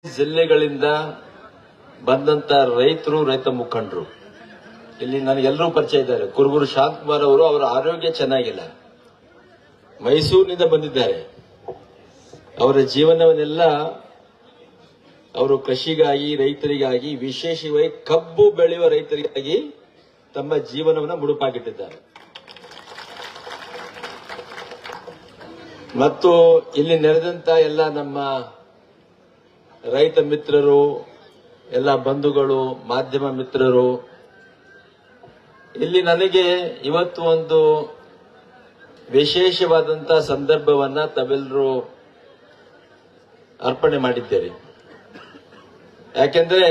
ಜಿಲ್ಲೆಗಳಿಂದ ಬಂದಂತ ರೈತರು, ರೈತ ಮುಖಂಡರು ಇಲ್ಲಿ ನನಗೆಲ್ಲರೂ ಪರಿಚಯ ಇದ್ದಾರೆ. ಕುರುಬೂರು ಶಾಂತಕುಮಾರ್ ಅವರು, ಅವರ ಆರೋಗ್ಯ ಚೆನ್ನಾಗಿಲ್ಲ, ಮೈಸೂರಿನಿಂದ ಬಂದಿದ್ದಾರೆ. ಅವರ ಜೀವನವನ್ನೆಲ್ಲ ಅವರು ಕೃಷಿಗಾಗಿ, ರೈತರಿಗಾಗಿ, ವಿಶೇಷವಾಗಿ ಕಬ್ಬು ಬೆಳೆಯುವ ರೈತರಿಗಾಗಿ ತಮ್ಮ ಜೀವನವನ್ನು ಮುಡುಪಾಗಿಟ್ಟಿದ್ದಾರೆ. ಮತ್ತು ಇಲ್ಲಿ ನೆರೆದಂತ ಎಲ್ಲ ನಮ್ಮ ರೈತ ಮಿತ್ರರು, ಎಲ್ಲ ಬಂಧುಗಳು, ಮಾಧ್ಯಮ ಮಿತ್ರರು, ಇಲ್ಲಿ ನನಗೆ ಇವತ್ತು ಒಂದು ವಿಶೇಷವಾದಂತಹ ಸಂದರ್ಭವನ್ನ ತಾವೆಲ್ಲರೂ ಅರ್ಪಣೆ ಮಾಡಿದ್ದೇನೆ. ಯಾಕೆಂದ್ರೆ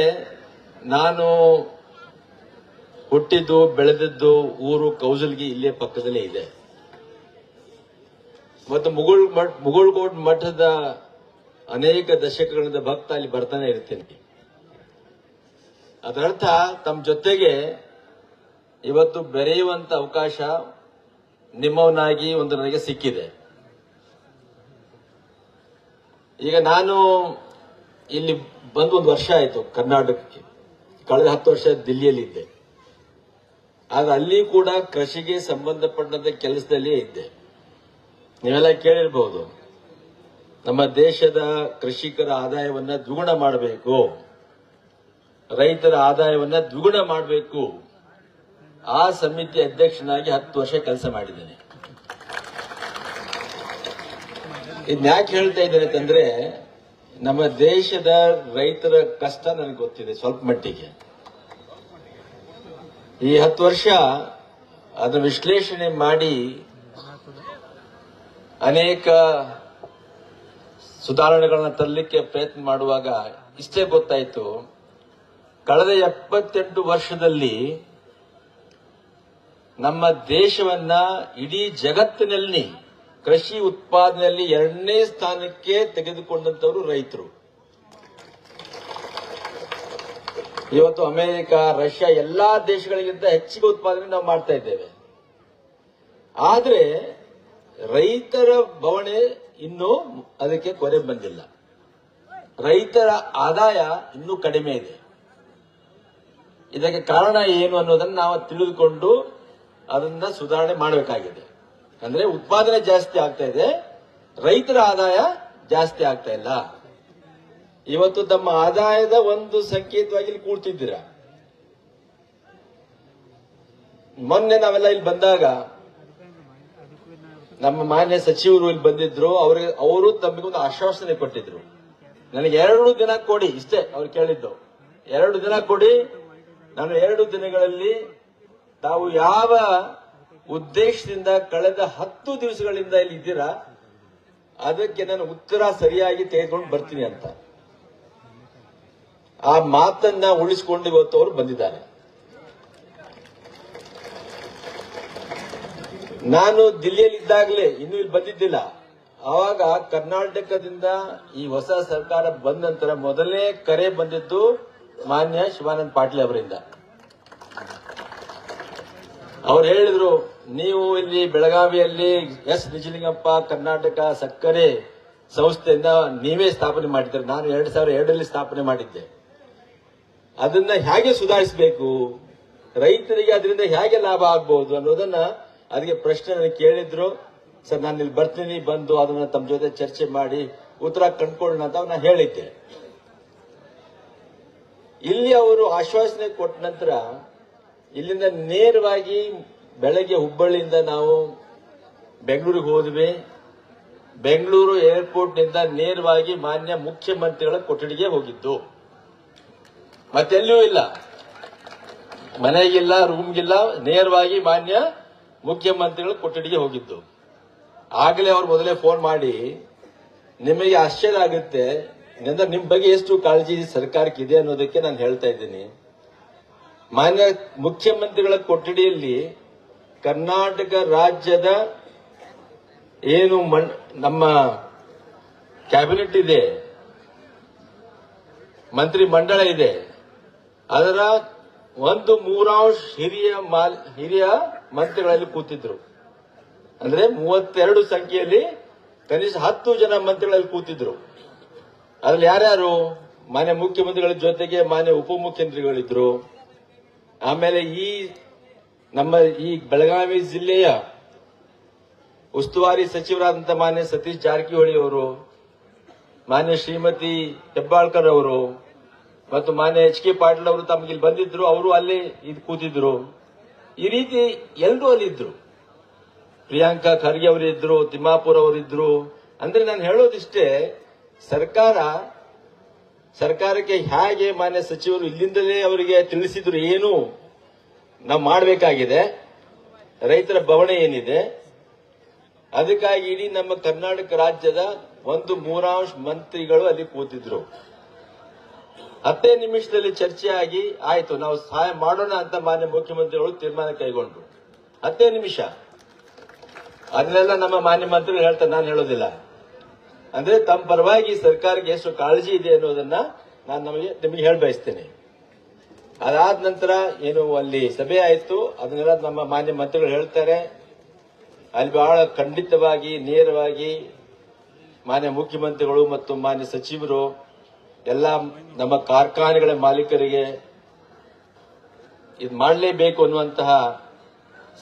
ನಾನು ಹುಟ್ಟಿದ್ದು ಬೆಳೆದದ್ದು ಊರು ಕೌಜಲ್ಗಿ ಇಲ್ಲೇ ಪಕ್ಕದಲ್ಲೇ ಇದೆ. ಮತ್ತು ಮುಗುಳ್ಕೋಟ್ ಮಠದ ಅನೇಕ ದಶಕಗಳಿಂದ ಭಕ್ತ ಅಲ್ಲಿ ಬರ್ತಾನೆ ಇರ್ತೇನೆ. ಅದರರ್ಥ ತಮ್ಮ ಜೊತೆಗೆ ಇವತ್ತು ಬೆರೆಯುವಂತ ಅವಕಾಶ ನಿಮ್ಮವನಾಗಿ ಒಂದು ನನಗೆ ಸಿಕ್ಕಿದೆ. ಈಗ ನಾನು ಇಲ್ಲಿ ಬಂದು 1 ವರ್ಷ ಆಯಿತು ಕರ್ನಾಟಕಕ್ಕೆ. ಕಳೆದ 10 ವರ್ಷ ದಿಲ್ಲಿಯಲ್ಲಿದ್ದೆ. ಆದ್ರೆ ಅಲ್ಲಿ ಕೂಡ ಕೃಷಿಗೆ ಸಂಬಂಧಪಟ್ಟಂತ ಕೆಲಸದಲ್ಲಿ ಇದ್ದೆ. ನೀವೆಲ್ಲ ಕೇಳಿರಬಹುದು, ನಮ್ಮ ದೇಶದ ಕೃಷಿಕರ ಆದಾಯವನ್ನ ದ್ವಿಗುಣ ಮಾಡಬೇಕು, ರೈತರ ಆದಾಯವನ್ನ ದ್ವಿಗುಣ ಮಾಡಬೇಕು. ಆ ಸಮಿತಿ ಅಧ್ಯಕ್ಷನಾಗಿ 10 ವರ್ಷ ಕೆಲಸ ಮಾಡಿದ್ದೇನೆ. ಇದನ್ಯಾಕೆ ಹೇಳ್ತಾ ಇದ್ದೇನೆ ಅಂತಂದ್ರೆ, ನಮ್ಮ ದೇಶದ ರೈತರ ಕಷ್ಟ ನನಗೆ ಗೊತ್ತಿದೆ ಸ್ವಲ್ಪ ಮಟ್ಟಿಗೆ. ಈ 10 ವರ್ಷ ಅದನ್ನು ವಿಶ್ಲೇಷಣೆ ಮಾಡಿ ಅನೇಕ ಸುಧಾರಣೆಗಳನ್ನ ತರಲಿಕ್ಕೆ ಪ್ರಯತ್ನ ಮಾಡುವಾಗ ಇಷ್ಟೇ ಗೊತ್ತಾಯಿತು, ಕಳೆದ 78 ವರ್ಷದಲ್ಲಿ ನಮ್ಮ ದೇಶವನ್ನ ಇಡೀ ಜಗತ್ತಿನಲ್ಲಿ ಕೃಷಿ ಉತ್ಪಾದನೆಯಲ್ಲಿ 2ನೇ ಸ್ಥಾನಕ್ಕೆ ತೆಗೆದುಕೊಂಡಂತವರು ರೈತರು. ಇವತ್ತು ಅಮೆರಿಕ, ರಷ್ಯಾ ಎಲ್ಲಾ ದೇಶಗಳಿಗಿಂತ ಹೆಚ್ಚಿಗೆ ಉತ್ಪಾದನೆ ನಾವು ಮಾಡ್ತಾ ಇದ್ದೇವೆ. ಆದ್ರೆ ರೈತರ ಬವಣೆ ಇನ್ನೂ ಅದಕ್ಕೆ ಕೊನೆ ಬಂದಿಲ್ಲ. ರೈತರ ಆದಾಯ ಇನ್ನೂ ಕಡಿಮೆ ಇದೆ. ಇದಕ್ಕೆ ಕಾರಣ ಏನು ಅನ್ನೋದನ್ನು ನಾವು ತಿಳಿದುಕೊಂಡು ಅದನ್ನ ಸುಧಾರಣೆ ಮಾಡಬೇಕಾಗಿದೆ. ಅಂದ್ರೆ ಉತ್ಪಾದನೆ ಜಾಸ್ತಿ ಆಗ್ತಾ ಇದೆ, ರೈತರ ಆದಾಯ ಜಾಸ್ತಿ ಆಗ್ತಾ ಇಲ್ಲ. ಇವತ್ತು ತಮ್ಮ ಆದಾಯದ ಒಂದು ಸಂಕೇತವಾಗಿ ಇಲ್ಲಿ ಕೂಡ್ತಿದ್ದೀರಾ. ಮೊನ್ನೆ ನಾವೆಲ್ಲ ಇಲ್ಲಿ ಬಂದಾಗ ನಮ್ಮ ಮಾನ್ಯ ಸಚಿವರು ಇಲ್ಲಿ ಬಂದಿದ್ರು. ಅವರು ತಮಗೊಂದು ಆಶ್ವಾಸನೆ ಕೊಟ್ಟಿದ್ರು, ನನಗೆ 2 ದಿನ ಕೊಡಿ, ಇಷ್ಟೇ ಅವ್ರು ಕೇಳಿದ್ದು. 2 ದಿನ ಕೊಡಿ, ನಾನು 2 ದಿನಗಳಲ್ಲಿ ತಾವು ಯಾವ ಉದ್ದೇಶದಿಂದ ಕಳೆದ 10 ದಿವಸಗಳಿಂದ ಇಲ್ಲಿ ಇದ್ದೀರಾ ಅದಕ್ಕೆ ನಾನು ಉತ್ತರ ಸರಿಯಾಗಿ ತೆಗೆದುಕೊಂಡು ಬರ್ತೀನಿ ಅಂತ. ಆ ಮಾತನ್ನ ಉಳಿಸಿಕೊಂಡು ಇವತ್ತು ಅವರು ಬಂದಿದ್ದಾರೆ. ನಾನು ದಿಲ್ಲಿಯಲ್ಲಿದ್ದಾಗಲೇ, ಇನ್ನೂ ಇಲ್ಲಿ ಬಂದಿದ್ದಿಲ್ಲ, ಆವಾಗ ಕರ್ನಾಟಕದಿಂದ ಈ ಹೊಸ ಸರ್ಕಾರ ಬಂದ ನಂತರ ಮೊದಲನೇ ಕರೆ ಬಂದಿದ್ದು ಮಾನ್ಯ ಶಿವಾನಂದ ಪಾಟೀಲ್ ಅವರಿಂದ. ಅವ್ರು ಹೇಳಿದ್ರು, ನೀವು ಇಲ್ಲಿ ಬೆಳಗಾವಿಯಲ್ಲಿ ಎಸ್ ನಿಜಲಿಂಗಪ್ಪ ಕರ್ನಾಟಕ ಸಕ್ಕರೆ ಸಂಸ್ಥೆಯಿಂದ ನೀವೇ ಸ್ಥಾಪನೆ ಮಾಡಿದ್ದಾರೆ, ನಾನು 2002ರಲ್ಲಿ ಸ್ಥಾಪನೆ ಮಾಡಿದ್ದೆ. ಅದನ್ನ ಹೇಗೆ ಸುಧಾರಿಸಬೇಕು, ರೈತರಿಗೆ ಅದರಿಂದ ಹೇಗೆ ಲಾಭ ಆಗಬಹುದು ಅನ್ನೋದನ್ನ ಅದಕ್ಕೆ ಪ್ರಶ್ನೆ ನನಗೆ ಕೇಳಿದ್ರು. ಸರ್, ನಾನು ಇಲ್ಲಿ ಬರ್ತೀನಿ, ಬಂದು ಅದನ್ನ ತಮ್ಮ ಜೊತೆ ಚರ್ಚೆ ಮಾಡಿ ಉತ್ತರ ಕಂಡುಕೊಳ್ಳೋಣ ಅಂತ ನಾನು ಹೇಳಿದ್ದೆ. ಇಲ್ಲಿ ಅವರು ಆಶ್ವಾಸನೆ ಕೊಟ್ಟ ನಂತರ ಇಲ್ಲಿಂದ ನೇರವಾಗಿ ಬೆಳಗ್ಗೆ ಹುಬ್ಬಳ್ಳಿಯಿಂದ ನಾವು ಬೆಂಗಳೂರಿಗೆ ಹೋದ್ವಿ. ಬೆಂಗಳೂರು ಏರ್ಪೋರ್ಟ್ನಿಂದ ನೇರವಾಗಿ ಮಾನ್ಯ ಮುಖ್ಯಮಂತ್ರಿಗಳ ಕೊಠಡಿಗೆ ಹೋಗಿದ್ದು. ಮತ್ತೆಲ್ಲಿಯೂ ಇಲ್ಲ, ಮನೆಗಿಲ್ಲ, ರೂಮ್ಗಿಲ್ಲ, ನೇರವಾಗಿ ಮಾನ್ಯ ಮುಖ್ಯಮಂತ್ರಿಗಳ ಕೊಠಡಿಗೆ ಹೋಗಿದ್ದು. ಆಗಲೇ ಅವ್ರು ಮೊದಲೇ ಫೋನ್ ಮಾಡಿ, ನಿಮಗೆ ಆಶ್ಚರ್ಯ ಆಗುತ್ತೆ, ನಿಮ್ ಬಗ್ಗೆ ಎಷ್ಟು ಕಾಳಜಿ ಸರ್ಕಾರಕ್ಕೆ ಇದೆ ಅನ್ನೋದಕ್ಕೆ ನಾನು ಹೇಳ್ತಾ ಇದ್ದೀನಿ. ಮಾನ್ಯ ಮುಖ್ಯಮಂತ್ರಿಗಳ ಕೊಠಡಿಯಲ್ಲಿ ಕರ್ನಾಟಕ ರಾಜ್ಯದ ಏನು ನಮ್ಮ ಕ್ಯಾಬಿನೆಟ್ ಇದೆ, ಮಂತ್ರಿ ಮಂಡಳ ಇದೆ, ಅದರ 1/3 ಹಿರಿಯ ಮಂತ್ರಿಗಳಲ್ಲಿ ಕೂತಿದ್ರು. ಅಂದ್ರೆ 32 ಸಂಖ್ಯೆಯಲ್ಲಿ ಕನಿಷ್ಠ 10 ಜನ ಮಂತ್ರಿಗಳಲ್ಲಿ ಕೂತಿದ್ರು. ಅದ್ರಲ್ಲಿ ಯಾರ್ಯಾರು? ಮಾನ್ಯ ಮುಖ್ಯಮಂತ್ರಿಗಳ ಜೊತೆಗೆ ಮಾನ್ಯ ಉಪಮುಖ್ಯಮಂತ್ರಿಗಳಿದ್ರು. ಆಮೇಲೆ ನಮ್ಮ ಈ ಬೆಳಗಾವಿ ಜಿಲ್ಲೆಯ ಉಸ್ತುವಾರಿ ಸಚಿವರಾದಂತಹ ಮಾನ್ಯ ಸತೀಶ್ ಜಾರಕಿಹೊಳಿ ಅವರು, ಮಾನ್ಯ ಶ್ರೀಮತಿ ಹೆಬ್ಬಾಳ್ಕರ್ ಅವರು ಮತ್ತು ಮಾನ್ಯ ಎಚ್ ಕೆ ಪಾಟೀಲ್ ಅವರು ತಮಗೆ ಇಲ್ಲಿ ಬಂದಿದ್ರು. ಅವರು ಅಲ್ಲಿ ಕೂತಿದ್ರು. ಈ ರೀತಿ ಎಲ್ಲರೂ ಅಲ್ಲಿದ್ರು. ಪ್ರಿಯಾಂಕಾ ಖರ್ಗೆ ಅವರಿದ್ರು, ತಿಮ್ಮಾಪುರ್ ಅವರಿದ್ರು. ಅಂದ್ರೆ ನಾನು ಹೇಳೋದಿಷ್ಟೇ, ಸರ್ಕಾರಕ್ಕೆ ಹೇಗೆ ಮಾನ್ಯ ಸಚಿವರು ಇಲ್ಲಿಂದಲೇ ಅವರಿಗೆ ತಿಳಿಸಿದ್ರು ಏನು ನಾವು ಮಾಡಬೇಕಾಗಿದೆ, ರೈತರ ಬವಣೆ ಏನಿದೆ, ಅದಕ್ಕಾಗಿ ಇಡೀ ನಮ್ಮ ಕರ್ನಾಟಕ ರಾಜ್ಯದ 1/3 ಮಂತ್ರಿಗಳು ಅಲ್ಲಿ ಕೂತಿದ್ರು. 10 ನಿಮಿಷದಲ್ಲಿ ಚರ್ಚೆ ಆಗಿ ಆಯ್ತು ನಾವು ಸಹಾಯ ಮಾಡೋಣ ಅಂತ ಮಾನ್ಯ ಮುಖ್ಯಮಂತ್ರಿಗಳು ತೀರ್ಮಾನ ಕೈಗೊಂಡ್ರು. 10 ನಿಮಿಷ. ಅದನ್ನೆಲ್ಲ ನಮ್ಮ ಮಾನ್ಯ ಮಂತ್ರಿಗಳು ಹೇಳ್ತಾರೆ, ನಾನು ಹೇಳೋದಿಲ್ಲ. ಅಂದ್ರೆ ತಮ್ಮ ಪರವಾಗಿ ಸರ್ಕಾರಕ್ಕೆ ಎಷ್ಟು ಕಾಳಜಿ ಇದೆ ಅನ್ನೋದನ್ನ ನಾನು ನಿಮಗೆ ಹೇಳ ಬಯಸ್ತೇನೆ. ಅದಾದ ನಂತರ ಏನು ಅಲ್ಲಿ ಸಭೆ ಆಯ್ತು, ಅದನ್ನೆಲ್ಲ ನಮ್ಮ ಮಾನ್ಯ ಮಂತ್ರಿಗಳು ಹೇಳ್ತಾರೆ. ಅಲ್ಲಿ ಬಹಳ ಖಂಡಿತವಾಗಿ ನೇರವಾಗಿ ಮಾನ್ಯ ಮುಖ್ಯಮಂತ್ರಿಗಳು ಮತ್ತು ಮಾನ್ಯ ಸಚಿವರು ಎಲ್ಲ ನಮ್ಮ ಕಾರ್ಖಾನೆಗಳ ಮಾಲೀಕರಿಗೆ ಇದು ಮಾಡಲೇಬೇಕು ಅನ್ನುವಂತಹ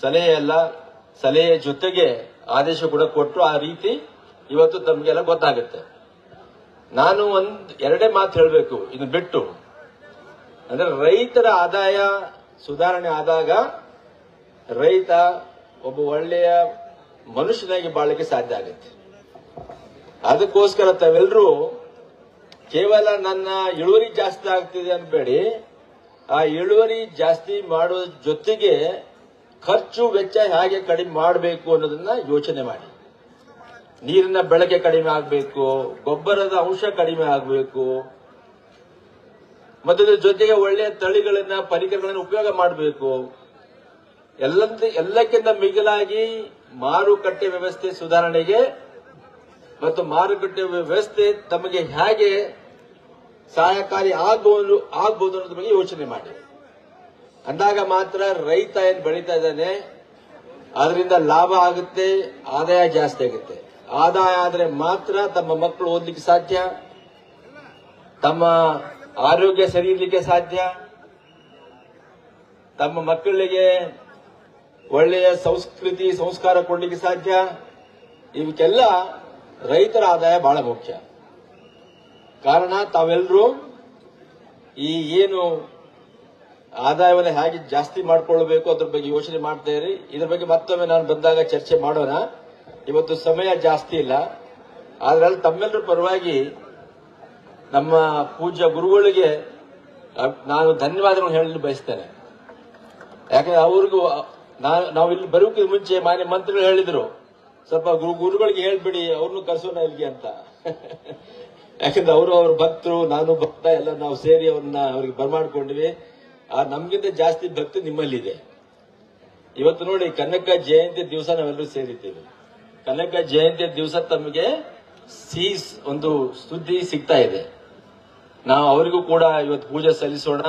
ಸಲಹೆಯ ಜೊತೆಗೆ ಆದೇಶ ಕೂಡ ಕೊಟ್ಟರು. ಆ ರೀತಿ ಇವತ್ತು ತಮಗೆಲ್ಲ ಗೊತ್ತಾಗುತ್ತೆ. ನಾನು ಎರಡೇ ಮಾತು ಹೇಳಬೇಕು ಇದನ್ನು ಬಿಟ್ಟು. ಅಂದ್ರೆ ರೈತರ ಆದಾಯ ಸುಧಾರಣೆ ಆದಾಗ ರೈತ ಒಬ್ಬ ಒಳ್ಳೆಯ ಮನುಷ್ಯನಾಗಿ ಬಾಳಲಿಕ್ಕೆ ಸಾಧ್ಯ ಆಗುತ್ತೆ. ಅದಕ್ಕೋಸ್ಕರ ತಾವೆಲ್ಲರೂ ಕೇವಲ ನನ್ನ ಇಳುವರಿ ಜಾಸ್ತಿ ಆಗ್ತಿದೆ ಅನ್ಬೇಡಿ. ಆ ಇಳುವರಿ ಜಾಸ್ತಿ ಮಾಡೋ ಜೊತೆಗೆ ಖರ್ಚು ವೆಚ್ಚ ಹೇಗೆ ಕಡಿಮೆ ಮಾಡಬೇಕು ಅನ್ನೋದನ್ನ ಯೋಚನೆ ಮಾಡಿ. ನೀರಿನ ಬಳಕೆ ಕಡಿಮೆ ಆಗಬೇಕು, ಗೊಬ್ಬರದ ಅಂಶ ಕಡಿಮೆ ಆಗಬೇಕು, ಮತ್ತು ಜೊತೆಗೆ ಒಳ್ಳೆಯ ತಳಿಗಳನ್ನ ಪರಿಕರಗಳನ್ನ ಉಪಯೋಗ ಮಾಡಬೇಕು. ಎಲ್ಲಕ್ಕಿಂತ ಮಿಗಿಲಾಗಿ ಮಾರುಕಟ್ಟೆ ವ್ಯವಸ್ಥೆ ಸುಧಾರಣೆಗೆ ಮತ್ತು ಮಾರುಕಟ್ಟೆ ವ್ಯವಸ್ಥೆ ತಮಗೆ ಹೇಗೆ ಸಹಾಯಕಾರಿ ಆಗಬಹುದು ಅನ್ನೋದ್ರ ಬಗ್ಗೆ ಯೋಚನೆ ಮಾಡಿ. ಅಂದಾಗ ಮಾತ್ರ ರೈತ ಏನ್ ಬೆಳೀತಾ ಇದ್ದಾನೆ ಅದರಿಂದ ಲಾಭ ಆಗುತ್ತೆ, ಆದಾಯ ಜಾಸ್ತಿ ಆಗುತ್ತೆ. ಆದಾಯ ಆದರೆ ಮಾತ್ರ ತಮ್ಮ ಮಕ್ಕಳು ಓದಲಿಕ್ಕೆ ಸಾಧ್ಯ, ತಮ್ಮ ಆರೋಗ್ಯ ಸರಿ ಇರಲಿಕ್ಕೆ ಸಾಧ್ಯ, ತಮ್ಮ ಮಕ್ಕಳಿಗೆ ಒಳ್ಳೆಯ ಸಂಸ್ಕೃತಿ ಸಂಸ್ಕಾರ ಕೊಡಲಿಕ್ಕೆ ಸಾಧ್ಯ. ಇವಕ್ಕೆಲ್ಲ ರೈತರ ಆದಾಯ ಬಹಳ ಮುಖ್ಯ. ಕಾರಣ ತಾವೆಲ್ಲರೂ ಈ ಏನು ಆದಾಯವನ್ನು ಹೇಗೆ ಜಾಸ್ತಿ ಮಾಡಿಕೊಳ್ಳಬೇಕು ಅದ್ರ ಬಗ್ಗೆ ಯೋಚನೆ ಮಾಡ್ತಾ ಇರಿ. ಇದ್ರ ಬಗ್ಗೆ ಮತ್ತೊಮ್ಮೆ ನಾನು ಬಂದಾಗ ಚರ್ಚೆ ಮಾಡೋಣ. ಇವತ್ತು ಸಮಯ ಜಾಸ್ತಿ ಇಲ್ಲ. ಆದ್ರಲ್ಲಿ ತಮ್ಮೆಲ್ಲರ ಪರವಾಗಿ ನಮ್ಮ ಪೂಜ್ಯ ಗುರುಗಳಿಗೆ ನಾನು ಧನ್ಯವಾದಗಳನ್ನು ಹೇಳಲು ಬಯಸ್ತೇನೆ. ಯಾಕಂದ್ರೆ ಅವ್ರಿಗೂ ನಾವು ಇಲ್ಲಿ ಬರೋಕ್ಕಿಂತ ಮುಂಚೆ ಮಾನ್ಯ ಮಂತ್ರಿಗಳು ಹೇಳಿದ್ರು, ಸ್ವಲ್ಪ ಗುರುಗಳಿಗೆ ಹೇಳ್ಬಿಡಿ ಅವ್ರನ್ನು ಕರ್ಸೋಣ ಇಲ್ಲಿಗೆ ಅಂತ. ಯಾಕಂದ್ರೆ ಅವ್ರ ಭಕ್ತರು, ನಾನು ಭಕ್ತ, ಎಲ್ಲ ನಾವು ಸೇರಿ ಅವ್ರಿಗೆ ಬರಮಾಡ್ಕೊಂಡಿವಿ. ನಮ್ಗಿಂತ ಜಾಸ್ತಿ ಭಕ್ತಿ ನಿಮ್ಮಲ್ಲಿದೆ. ಇವತ್ತು ನೋಡಿ, ಕನಕ ಜಯಂತಿ ದಿವಸ ನಾವೆಲ್ಲರೂ ಸೇರಿದ್ದೀವಿ. ಕನಕ ಜಯಂತಿ ದಿವಸ ತಮಗೆ ಒಂದು ಸುದ್ದಿ ಸಿಗ್ತಾ ಇದೆ. ನಾವು ಅವರಿಗೂ ಕೂಡ ಇವತ್ತು ಪೂಜೆ ಸಲ್ಲಿಸೋಣ.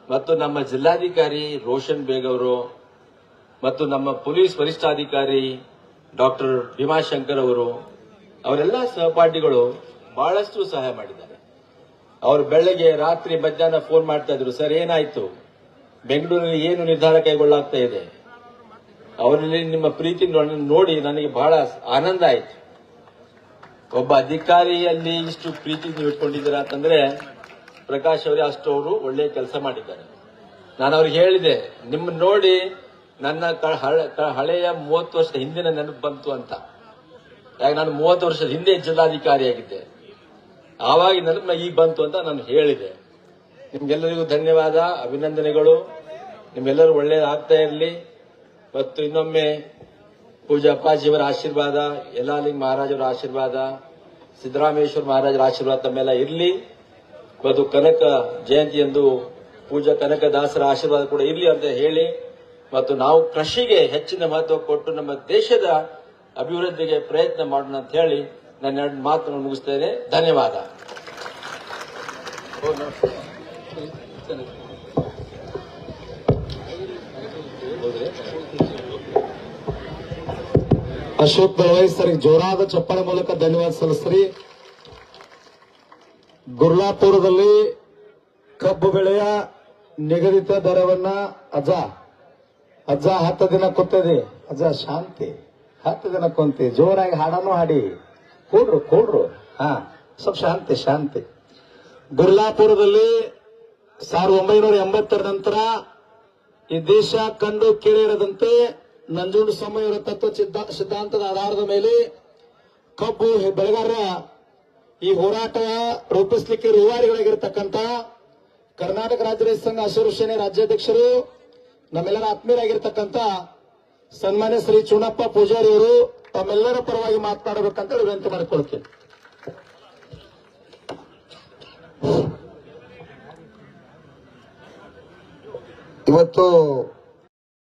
ಮತ್ತು ನಮ್ಮ ಜಿಲ್ಲಾಧಿಕಾರಿ ರೋಷನ್ ಬೇಗ್ ಅವರು ಮತ್ತು ನಮ್ಮ ಪೊಲೀಸ್ ವರಿಷ್ಠಾಧಿಕಾರಿ ಡಾಕ್ಟರ್ ಭೀಮಾಶಂಕರ್ ಅವರೆಲ್ಲ ಸಹಪಾಠಿಗಳು ಬಹಳಷ್ಟು ಸಹಾಯ ಮಾಡಿದ್ದಾರೆ. ಅವರು ಬೆಳಗ್ಗೆ ರಾತ್ರಿ ಮಧ್ಯಾಹ್ನ ಫೋನ್ ಮಾಡ್ತಾ ಇದ್ರು, ಸರ್ ಏನಾಯ್ತು, ಬೆಂಗಳೂರಿನಲ್ಲಿ ಏನು ನಿರ್ಧಾರ ಕೈಗೊಳ್ಳಾಗ್ತಾ ಇದೆ. ಅವರಲ್ಲಿ ನಿಮ್ಮ ಪ್ರೀತಿ ನೋಡಿ ನನಗೆ ಬಹಳ ಆನಂದ ಆಯ್ತು. ಒಬ್ಬ ಅಧಿಕಾರಿಯಲ್ಲಿ ಇಷ್ಟು ಪ್ರೀತಿ ನೀವು ಇಟ್ಕೊಂಡಿದ್ದೀರಾ ಅಂತಂದ್ರೆ ಪ್ರಕಾಶ್ ಅವರೇ ಅಷ್ಟು ಅವರು ಒಳ್ಳೆಯ ಕೆಲಸ ಮಾಡಿದ್ದಾರೆ. ನಾನು ಅವ್ರಿಗೆ ಹೇಳಿದೆ, ನಿಮ್ಮನ್ನ ನೋಡಿ ನನ್ನ ಹಳೆಯ 30 ವರ್ಷದ ಹಿಂದಿನ ನೆನಪು ಬಂತು ಅಂತ. ಯಾಕೆ ನಾನು 30 ವರ್ಷದ ಹಿಂದೆ ಜಿಲ್ಲಾಧಿಕಾರಿಯಾಗಿದ್ದೆ, ಆವಾಗ ನೆನಪು ಈಗ ಬಂತು ಅಂತ ನಾನು ಹೇಳಿದೆ. ನಿಮ್ಗೆಲ್ಲರಿಗೂ ಧನ್ಯವಾದ, ಅಭಿನಂದನೆಗಳು. ನಿಮ್ಮೆಲ್ಲರೂ ಒಳ್ಳೆಯದಾಗ್ತಾ ಇರಲಿ. ಮತ್ತು ಇನ್ನೊಮ್ಮೆ ಪೂಜಾ ಅಪ್ಪಾಜಿಯವರ ಆಶೀರ್ವಾದ, ಯಲ್ಲಾಲಿಂಗ ಮಹಾರಾಜರ ಆಶೀರ್ವಾದ, ಸಿದ್ದರಾಮೇಶ್ವರ ಮಹಾರಾಜರ ಆಶೀರ್ವಾದ ತಮ್ಮೆಲ್ಲ ಇರಲಿ. ಮತ್ತು ಕನಕ ಜಯಂತಿಯಂದು ಪೂಜಾ ಕನಕದಾಸರ ಆಶೀರ್ವಾದ ಕೂಡ ಇರಲಿ ಅಂತ ಹೇಳಿ, ಮತ್ತು ನಾವು ಕೃಷಿಗೆ ಹೆಚ್ಚಿನ ಮಹತ್ವ ಕೊಟ್ಟು ನಮ್ಮ ದೇಶದ ಅಭಿವೃದ್ಧಿಗೆ ಪ್ರಯತ್ನ ಮಾಡೋಣ ಅಂತ ಹೇಳಿ ನನ್ನ 2 ಮಾತನ್ನು ಮುಗಿಸ್ತೇನೆ. ಧನ್ಯವಾದ. ಅಶೋಕ್ ಬೆಳವೈ ಸರ್ ಜೋರಾದ ಚಪ್ಪಾಳೆ ಮೂಲಕ ಧನ್ಯವಾದ ಸಲ್ಲಿಸ್ರಿ. ಗುರ್ಲಾಪುರದಲ್ಲಿ ಕಬ್ಬು ಬೆಳೆಯ ನಿಗದಿತ ದರವನ್ನ ಅಜ್ಜ 10 ದಿನ ಕೊತ್ತದೆ. ಅಜ್ಜ ಶಾಂತಿ, 10 ದಿನ ಕೊಂತಿ ಜೋರಾಗಿ ಹಾಡನ್ನು ಹಾಡಿ ಕೂಡ್ರು ಹಾ ಸ್ವಲ್ಪ ಶಾಂತಿ. ಗುರ್ಲಾಪುರದಲ್ಲಿ 1980 ನಂತರ ಈ ದೇಶ ಕಂಡು ಕೇಳಿರದಂತೆ ನಂಜುಂಡಸ್ವಾಮಿಯವರ ತತ್ವ ಸಿದ್ಧಾಂತದ ಆಧಾರದ ಮೇಲೆ ಕಬ್ಬು ಬೆಳೆಗಾರರ ಈ ಹೋರಾಟ ರೂಪಿಸಲಿಕ್ಕೆ ರೂವಾರಿಗಳಾಗಿರ್ತಕ್ಕಂಥ ಕರ್ನಾಟಕ ರಾಜ್ಯ ರೈತ ಸಂಘ ಹಸಿರು ಸೇನೆ ರಾಜ್ಯಾಧ್ಯಕ್ಷರು ನಮ್ಮೆಲ್ಲರ ಆತ್ಮೀಯರಾಗಿರ್ತಕ್ಕಂಥ ಸನ್ಮಾನ್ಯ ಶ್ರೀ ಚೂನಪ್ಪ ಪೂಜಾರಿ ಅವರು ತಮ್ಮೆಲ್ಲರ ಪರವಾಗಿ ಮಾತನಾಡಬೇಕಂತ ವಿನಂತಿ ಮಾಡಿಕೊಳ್ತೀನಿ. ಇವತ್ತು